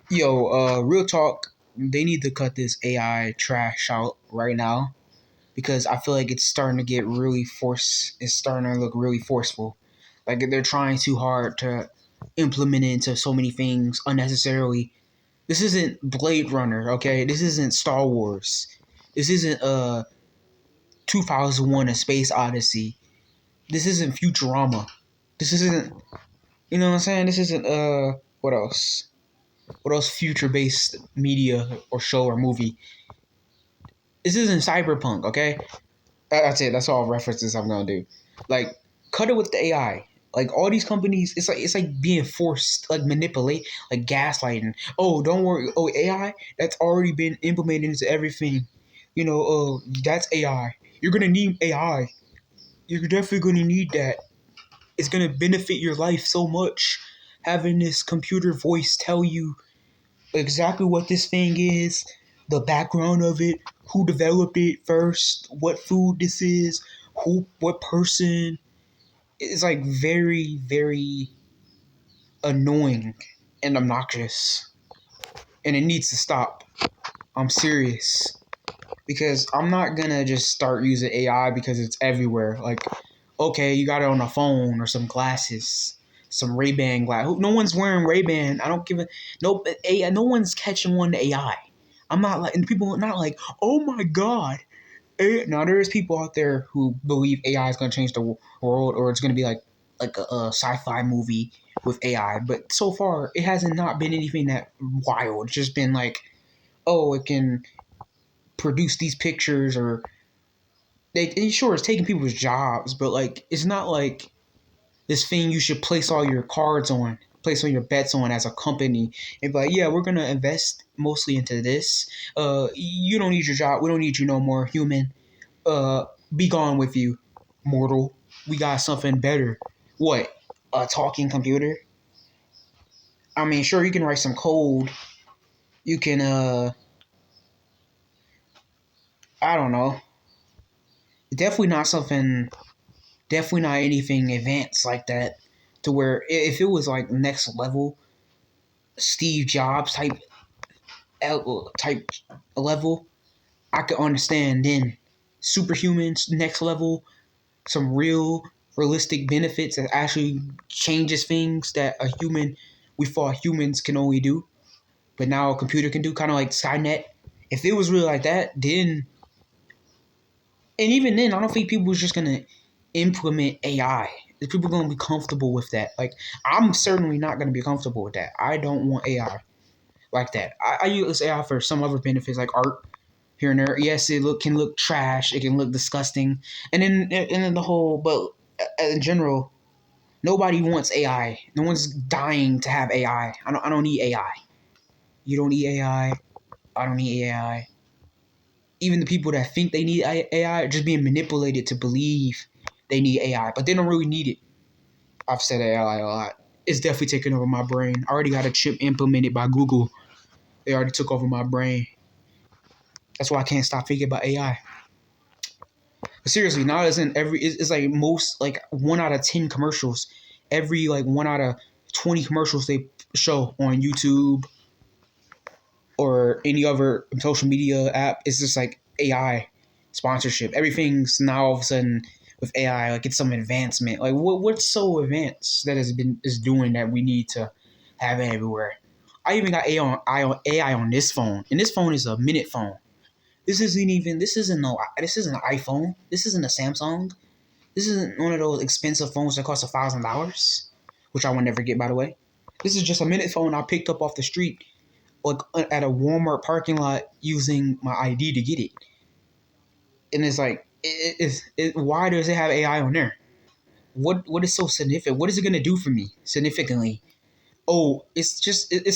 Yo, real talk, they need to cut this AI trash out right now because I feel like it's starting to get really it's starting to look really forceful. Like they're trying too hard to implement it into so many things unnecessarily. This isn't Blade Runner, okay? This isn't Star Wars. This isn't 2001 A Space Odyssey. This isn't Futurama. This isn't, you know what I'm saying? This isn't what else? What else future based media or show or movie? This isn't cyberpunk, okay? That's it. That's all references I'm gonna do. Like, cut it with the AI. Like all these companies, it's like being forced, like manipulate, like gaslighting. Oh, don't worry. Oh, AI that's already been implemented into everything. That's AI. You're gonna need AI. You're definitely gonna need that. It's gonna benefit your life so much. Having this computer voice tell you exactly what this thing is, the background of it, who developed it first, what food this is, what person. It's like very, very annoying and obnoxious. And it needs to stop. I'm serious. Because I'm not gonna just start using AI because it's everywhere. Like, okay, you got it on a phone or some glasses, some Ray-Ban glass. No one's wearing Ray-Ban. I don't give a no AI. No one's catching one to AI. I'm not like, and people are not like, oh my god. Now there's people out there who believe AI is gonna change the world, or it's gonna be like a sci-fi movie with AI. But so far, it hasn't not been anything that wild. It's just been like, oh, it can produce these pictures or sure it's taking people's jobs, but like it's not like this thing you should place all your cards on, place all your bets on as a company and be like, yeah, we're gonna invest mostly into this. You don't need your job. We don't need you no more, human. Be gone with you, mortal. We got something better. What? A talking computer? I mean, sure, you can write some code. You can I don't know. Definitely not something definitely not anything advanced like that to where if it was like next level Steve Jobs type level, I could understand then superhumans next level, some real realistic benefits that actually changes things that a human we thought humans can only do, but now a computer can do, kind of like Skynet. If it was really like that, then and even then, I don't think people was just gonna implement AI. People gonna be comfortable with that. Like I'm certainly not gonna be comfortable with that. I don't want AI like that. I use AI for some other benefits like art here and there. Yes, can look trash. It can look disgusting, and then the whole. But in general, nobody wants AI. No one's dying to have AI. I don't need AI. You don't need AI. I don't need AI. Even the people that think they need AI are just being manipulated to believe they need AI, but they don't really need it. I've said AI a lot. It's definitely taking over my brain. I already got a chip implemented by Google. They already took over my brain. That's why I can't stop thinking about AI. But seriously, now it's like most like 1 out of 10 commercials, every like 1 out of 20 commercials they show on YouTube or any other social media app is just like AI sponsorship. Everything's now all of a sudden with AI, like it's some advancement. Like what's so advanced that is doing that we need to have it everywhere? I even got AI on this phone, and this phone is a minute phone. This isn't an iPhone. This isn't a Samsung. This isn't one of those expensive phones that cost $1,000, which I will never get, by the way. This is just a minute phone I picked up off the street, like at a Walmart parking lot, using my ID to get it. And it's like, why does it have AI on there? What is so significant? What is it gonna do for me significantly? Oh, it's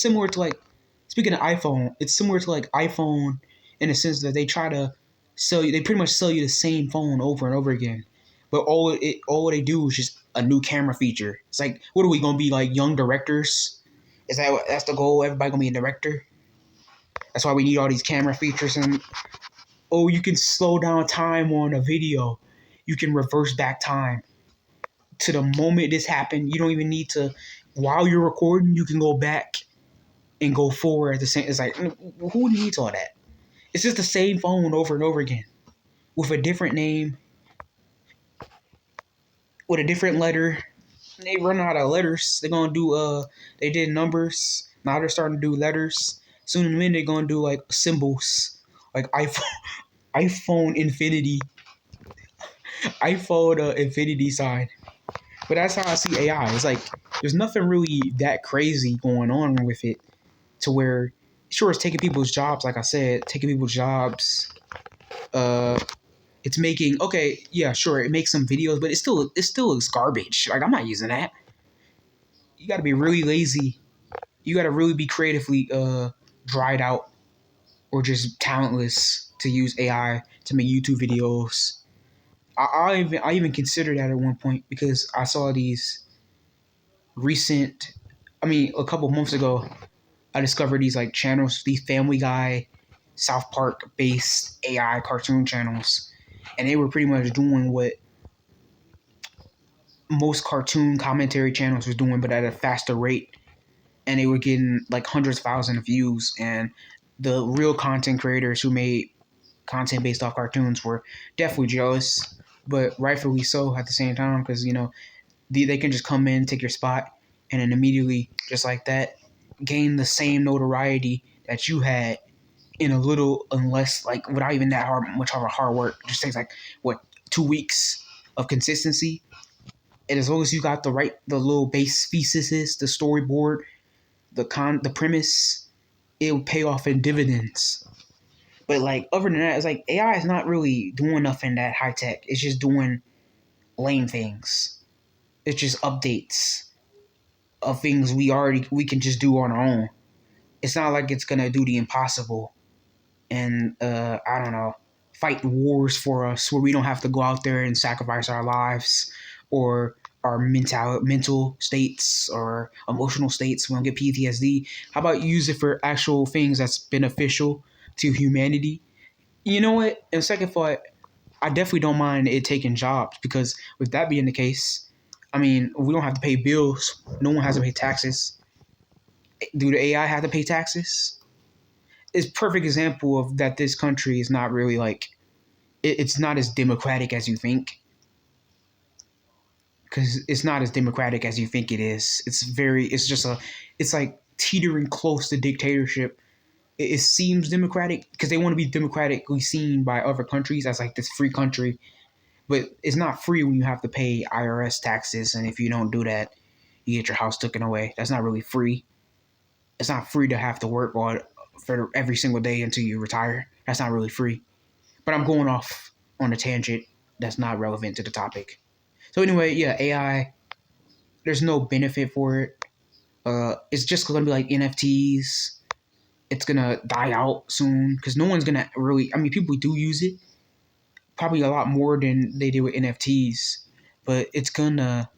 similar to like, speaking of iPhone, it's similar to like iPhone in a sense that they try to sell you. They pretty much sell you the same phone over and over again, but all they do is just a new camera feature. It's like, what are we gonna be like, young directors? That's the goal? Everybody gonna be a director? That's why we need all these camera features. And oh, you can slow down time on a video. You can reverse back time to the moment this happened. You don't even need to, while you're recording, you can go back and go forward at the same. It's like, who needs all that? It's just the same phone over and over again with a different name, with a different letter. They run out of letters. They're gonna do they did numbers. Now they're starting to do letters. Soon in a minute they're gonna do like symbols. Like iPhone infinity. iPhone infinity sign. But that's how I see AI. It's like there's nothing really that crazy going on with it to where sure it's taking people's jobs, like I said, taking people's jobs. Uh it's making okay, yeah, sure, it makes some videos, but it still is garbage. Like I'm not using that. You gotta be really lazy. You gotta really be creatively dried out or just talentless to use AI to make YouTube videos. I even considered that at one point because I saw these recent. I mean, a couple months ago, I discovered these like channels, these Family Guy, South Park based AI cartoon channels, and they were pretty much doing what most cartoon commentary channels was doing, but at a faster rate. And they were getting like hundreds of thousands of views. And the real content creators who made content based off cartoons were definitely jealous, but rightfully so at the same time because they can just come in, take your spot, and then immediately, just like that, gain the same notoriety that you had in a little, unless like without even that much of a hard work. It just takes like what 2 weeks of consistency, and as long as you got the little base thesis, the storyboard, the premise, it will pay off in dividends. But like other than that, it's like AI is not really doing nothing that high tech. It's just doing lame things. It's just updates of things we can just do on our own. It's not like it's gonna do the impossible and I don't know, fight wars for us where we don't have to go out there and sacrifice our lives or our mental states or emotional states. We don't get PTSD. How about use it for actual things that's beneficial to humanity? You know what? In second thought, I definitely don't mind it taking jobs because with that being the case, I mean, we don't have to pay bills. No one has to pay taxes. Do the AI have to pay taxes? It's a perfect example of that this country is not really like it's not as democratic as you think because it's not as democratic as you think it is. It's like teetering close to dictatorship. It seems democratic because they want to be democratically seen by other countries as like this free country, but it's not free when you have to pay IRS taxes, and if you don't do that, you get your house taken away. That's not really free. It's not free to have to work on for every single day until you retire. That's not really free. But I'm going off on a tangent that's not relevant to the topic. So anyway, yeah, AI. There's no benefit for it. It's just gonna be like NFTs. It's gonna die out soon because no one's gonna really. I mean, people do use it, probably a lot more than they did with NFTs. But it's gonna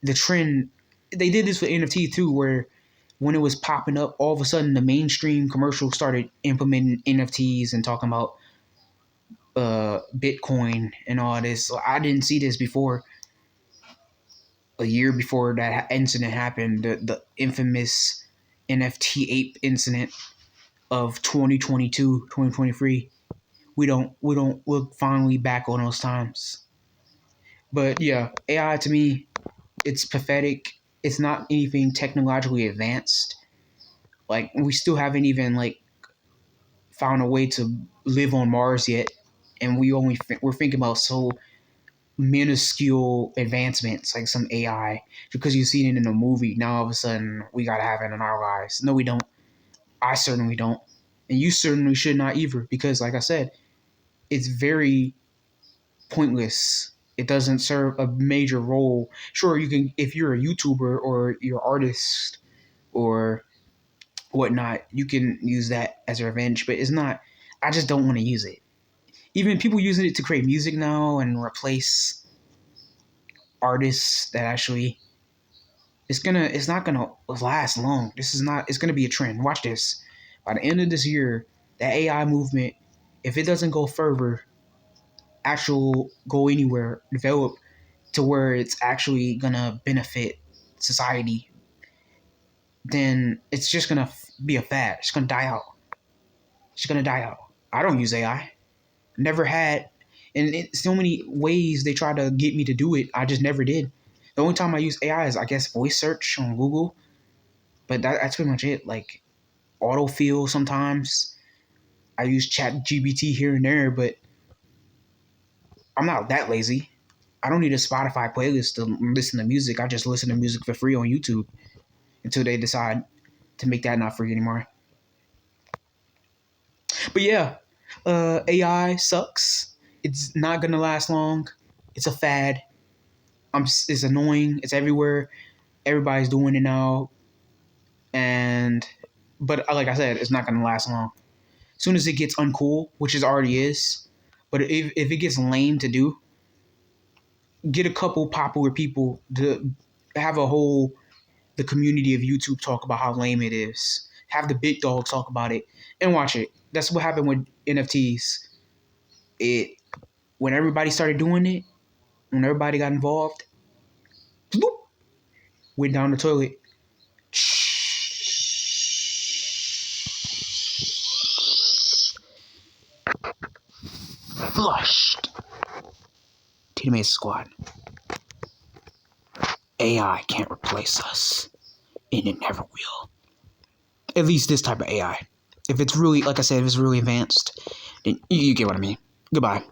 the trend. They did this with NFT too, where when it was popping up, all of a sudden the mainstream commercials started implementing NFTs and talking about Bitcoin and all this. So I didn't see this before. A year before that incident happened, the infamous NFT ape incident of 2022, 2023. We don't look fondly back on those times. But yeah, AI to me, it's pathetic. It's not anything technologically advanced. Like we still haven't even like found a way to live on Mars yet, and we're thinking about so minuscule advancements like some AI because you've seen it in a movie. Now all of a sudden we gotta have it in our lives. No, we don't. I certainly don't, and you certainly should not either because, like I said, it's very pointless. It doesn't serve a major role. Sure, you can if you're a YouTuber or you're an artist or whatnot, you can use that as revenge, but it's not. I just don't want to use it. Even people using it to create music now and replace artists that actually it's not gonna last long. This is not it's gonna be a trend. Watch this. By the end of this year, the AI movement, if it doesn't go further, actual go anywhere, develop to where it's actually gonna benefit society, then it's just gonna be a fad. It's gonna die out. It's gonna die out. I don't use AI. Never had, and so many ways they try to get me to do it. I just never did. The only time I use AI is, I guess, voice search on Google, but that's pretty much it. Like autofill sometimes. I use Chat GBT here and there, but I'm not that lazy. I don't need a Spotify playlist to listen to music. I just listen to music for free on YouTube until they decide to make that not free anymore. But yeah, AI sucks. It's not gonna last long. It's a fad. It's annoying. It's everywhere. Everybody's doing it now, and but like I said, it's not gonna last long. As soon as it gets uncool, which it already is, but if it gets lame to do, get a couple popular people to have the community of YouTube talk about how lame it is. Have the big dogs talk about it and watch it. That's what happened with NFTs. It When everybody started doing it, when everybody got involved, bloop, went down the toilet. Flushed. Teammates squad. AI can't replace us, and it never will. At least this type of AI. If it's really, like I said, if it's really advanced, then you get what I mean. Goodbye.